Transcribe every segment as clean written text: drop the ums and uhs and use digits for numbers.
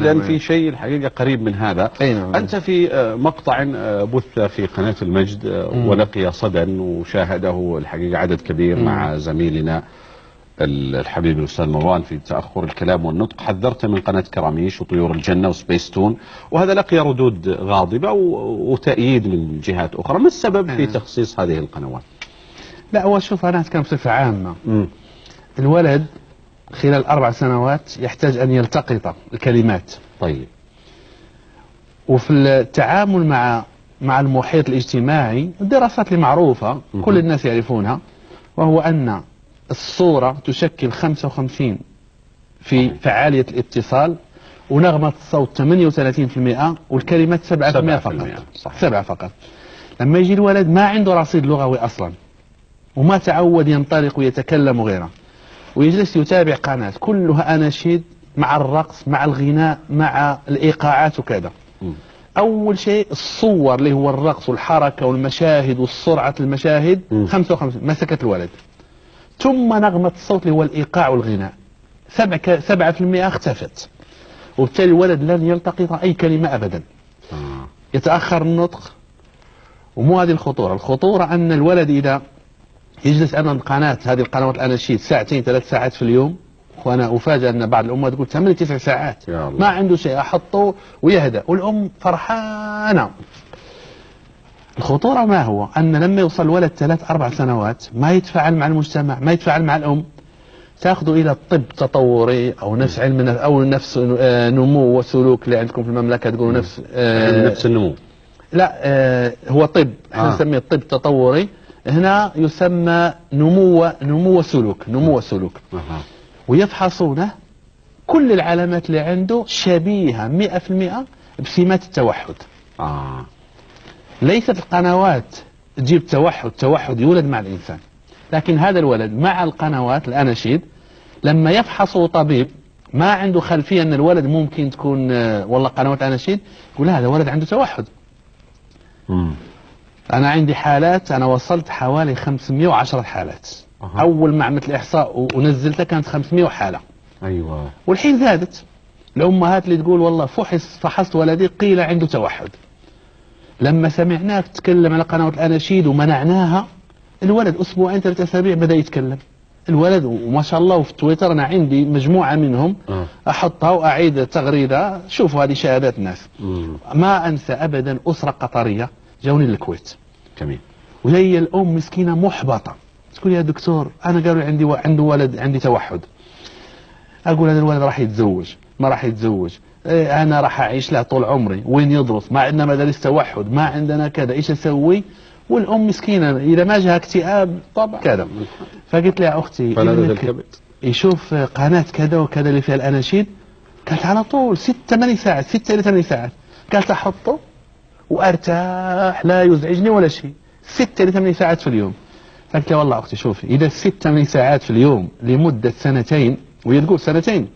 لأن في شيء الحقيقة قريب من هذا. أنت في مقطع بث في قناة المجد ولقي صدى وشاهده الحقيقة عدد كبير مع زميلنا الحبيب الأستاذ مروان في تأخر الكلام والنطق، حذرت من قناة كراميش وطيور الجنة وسبيستون، وهذا لقي ردود غاضبة وتأييد من جهات أخرى. ما السبب في تخصيص هذه القنوات؟ لا، هو شوف، أنا أتكلم بصفة عامة. الولد خلال 4 سنوات يحتاج أن يلتقط الكلمات. طيب. وفي التعامل مع المحيط الاجتماعي، الدراسات المعروفة كل الناس يعرفونها، وهو أن الصورة تشكل 55 في فعالية الاتصال، ونغمة الصوت 38%، والكلمات 7% فقط. 7 فقط. لما يجي الولد ما عنده رصيد لغوي أصلا، وما تعود ينطلق ويتكلم وغيره، ويجلس يتابع قناة كلها أناشيد مع الرقص مع الغناء مع الإيقاعات وكذا. أول شيء الصور اللي هو الرقص والحركة والمشاهد والسرعة المشاهد 55 مسكت الولد، ثم نغمة الصوت اللي هو الإيقاع والغناء 7% اختفت، وبالتالي الولد لن يلتقط أي كلمة أبدا، يتأخر النطق. ومو هذه الخطورة. الخطورة أن الولد إذا يجلس أمام قناة، هذه القنوات الأناشيد 2 3 ساعات في اليوم، وأنا أفاجأ أن بعض الأمهات تقول 8 9 ساعات ما عنده شيء، أحطه ويهدأ والأم فرحانة. الخطورة ما هو أن لما يوصل الولد 3 4 سنوات ما يتفاعل مع المجتمع، ما يتفاعل مع الأم، تأخذه إلى الطب التطوري أو نفس علم أو نفس نمو وسلوك اللي عندكم في المملكة تقولوا نفس نفس النمو. لا، هو طب، احنا نسميه الطب التطوري، هنا يسمى نمو وسلوك. ويفحصونه، كل العلامات اللي عنده شبيهة 100% بسمات التوحد. ليست القنوات تجيب توحد يولد مع الإنسان، لكن هذا الولد مع القنوات الأناشيد لما يفحصه طبيب ما عنده خلفية أن الولد ممكن تكون والله قنوات أناشيد، يقول هذا ولد عنده توحد. أنا عندي حالات، أنا وصلت حوالي 510 حالات. أول ما عملت الإحصاء ونزلتها كانت 500 حالة. أيوة. والحين زادت. الأمهات اللي تقول والله فحصت ولدي قيل عنده توحد، لما سمعناك تتكلم على قنوات الأناشيد ومنعناها، الولد أسبوعين 3 أسابيع بدأ يتكلم الولد، وما شاء الله. وفي تويتر أنا عندي مجموعة منهم أحطها وأعيد تغريدة، شوفوا هذه شهادات الناس. ما أنسى أبدا أسرة قطرية جوني للكويت. جميل. وهي الأم مسكينة محبطة، تقول يا دكتور أنا قالوا عنده ولد عندي توحد. أقول هذا الولد راح يتزوج ما راح يتزوج، أنا راح أعيش له طول عمري، وين يدرس، ما عندنا مدارس توحد، ما عندنا كذا، إيش أسوي؟ والأم مسكينة إذا ما جاها اكتئاب طبعا كذا. فقلت لها يا أختي يشوف قناة كذا وكذا اللي فيها الأناشيد. قالت على طول 6 إلى 8 ساعات. قالت أحطه وأرتاح لا يزعجني ولا شيء، 6 إلى 8 ساعات في اليوم. قالت لي والله أختي شوفي، إذا 6 8 ساعات في اليوم لمدة 2 وهي تقول 2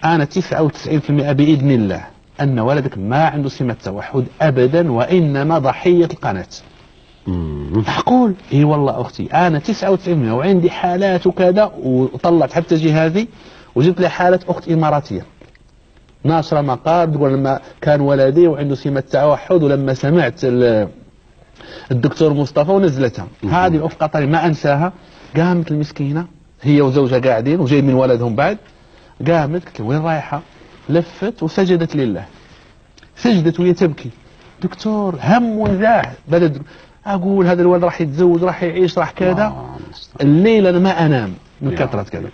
أنا 99% بإذن الله أن ولدك ما عنده سمة توحد أبدا، وإنما ضحية القناة. معقول؟ إيه والله أختي أنا 99% وعندي حالات وكذا، وطلعت حتى جهازي وجبت لي حالة أخت إماراتية ناشرة مقال تقول لما كان ولدي وعنده سمة توحد، ولما سمعت الدكتور مصطفى ونزلتها. هذه الأخت قطري ما أنساها، قامت المسكينة هي وزوجها قاعدين وجاي من ولدهم بعد، قامت قلت وين رايحة؟ لفت وسجدت لله، سجدت وهي تبكي. دكتور هم وانزاح. بدأت أقول هذا الولد راح يتزوج راح يعيش راح كذا. الليل أنا ما أنام من كثرة كذا.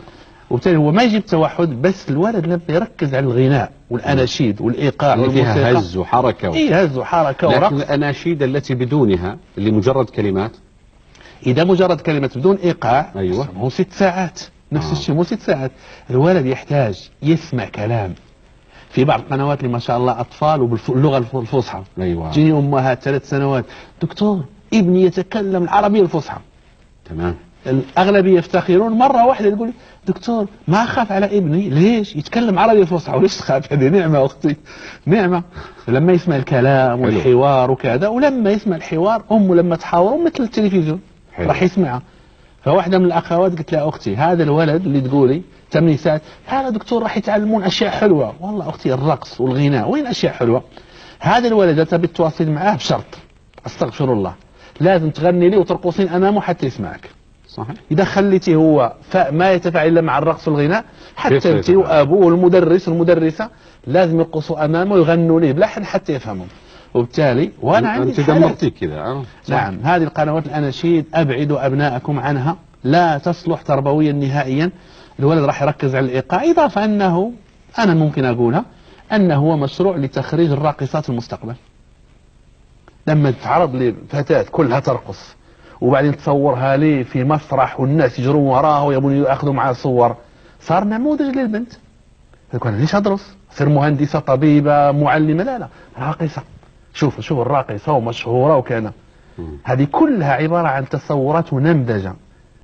وبالتالي هو ما يجيب توحد، بس الولد لما يركز على الغناء والأناشيد والإيقاع والموسيقى فيها هز وحركة هز وحركة ورقص. لكن الأناشيد التي بدونها اللي مجرد كلمات، إذا مجرد كلمات بدون إيقاع، أيوة، هو 6 ساعات نفس الشيء، مو 6 ساعات. الولد يحتاج يسمع كلام. في بعض القنوات اللي ما شاء الله أطفال وباللغة الفصحى. أيوة. جيني أمهات 3 سنوات دكتور ابني يتكلم العربية الفصحى. تمام. الأغلبية يفتخرون، مرة واحدة تقول دكتور ما أخاف على ابني، ليش يتكلم عربي فصحى؟ وليش تخاف؟ هذه نعمة أختي، نعمة. لما يسمع الكلام والحوار وكذا، ولما يسمع الحوار أمه لما تحاوره مثل التلفزيون راح يسمعها. فواحدة من الأخوات قلت لها أختي هذا الولد اللي تقولي 8 ساعات. هذا دكتور راح يتعلمون اشياء حلوه. والله اختي الرقص والغناء وين اشياء حلوه؟ هذا الولد تبي تواصل معاه بشرط، استغفر الله، لازم تغني لي وترقصين امامه حتى يسمعك. صحيح. اذا خليتي هو ما يتفاعل الا مع الرقص والغناء، حتى انت وابوه والمدرس والمدرسه لازم يرقصوا امامه ويغنوا ليه بلحن حتى يفهموا. وبالتالي وانا عندي انت دمرتي كذا. نعم، هذه القنوات الاناشيد ابعدوا ابنائكم عنها، لا تصلح تربويا نهائيا. الولد راح يركز على الايقاع، اضافه انه انا ممكن اقولها انه هو مشروع لتخريج الراقصات المستقبل. لما تعرض لفتاة كلها ترقص وبعدين تصورها لي في مسرح والناس يجرون وراها ويبون ياخذوا معها صور، صار نموذج للبنت. يقول انا ليش ادرس؟ صير مهندسه، طبيبه، معلمه؟ لا راقصه. شوف الراقصه ومشهوره وكذا. هذه كلها عباره عن تصورات ونمذجه